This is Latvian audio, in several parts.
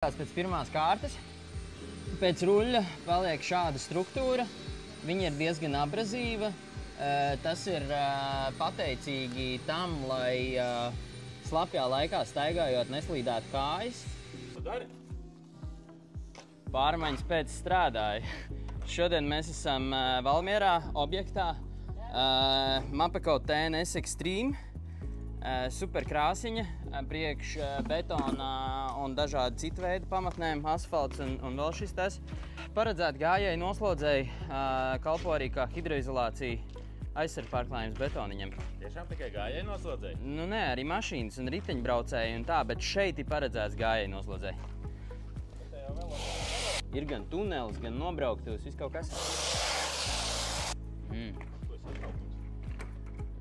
Pēc pirmās kārtas, pēc ruļļa paliek šāda struktūra. Viņa ir diezgan abrazīva. Tas ir pateicīgi tam, lai slapjā laikā staigājot neslīdētu kājas. Tu dari? Pārmaiņas pēc strādāja. Šodien mēs esam Valmierā objektā Mapeko TNS Extreme. Super krāsiņa, priekš betona un dažādi citu veidu pamatnēm, asfalts un vēl šis tas. Paredzēti gājēji noslodzēji, kalpo arī kā hidroizolācija aizsargu pārklājums betoniņam. Tiešām tikai gājēji noslodzēji? Nu nē, arī mašīnas un riteņbraucēji un tā, bet šeit ir paredzēts gājēji noslodzēji. Ir gan tunelis, gan nobrauktuvs, viss kaut kas.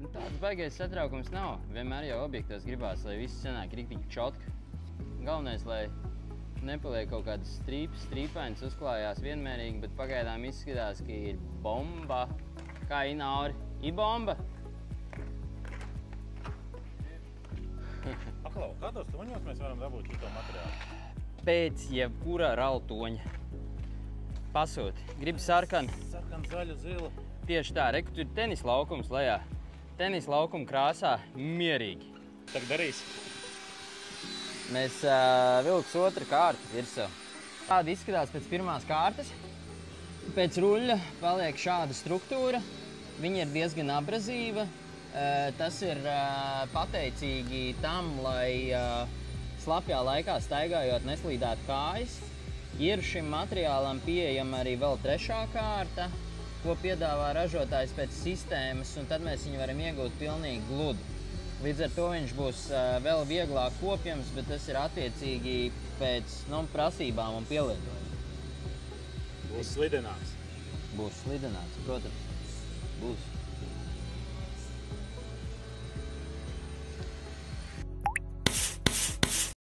Tāds baigais satraukums nav. Vienmēr jau objektos gribās, lai viss sanāk riktīgi čotka. Galvenais, lai nepaliek kaut kādas strīpainas, uzklājās vienmērīgi, bet pagaidām izskatās, ka ir bomba. Kā Inauri? Ir bomba? Aklau, kādos toņos mēs varam dabūt šito materiālu? Pēc jebkura raltoņa. Pasūti. Gribi sarkanu? Sarkanu, zaļu, zilu. Tieši tā, reku, tur ir tenis laukums lejā. Tenis laukuma krāsā mierīgi. Tak darīs. Mēs vilks otra kārta virsū. Tāda izskatās pēc pirmās kārtas. Pēc ruļļa paliek šāda struktūra. Viņa ir diezgan abrazīva. Tas ir pateicīgi tam, lai slapjā laikā staigājot neslīdētu kājas. Ir šim materiālam pieejama arī vēl trešā kārta, ko piedāvā ražotājs pēc sistēmas, un tad mēs viņu varam iegūt pilnīgi gludu. Līdz ar to viņš būs vēl vieglāk kopjams, bet tas ir attiecīgi pēc prasībām un pielietojumiem. Būs slidenāks. Būs slidenāks, protams. Būs.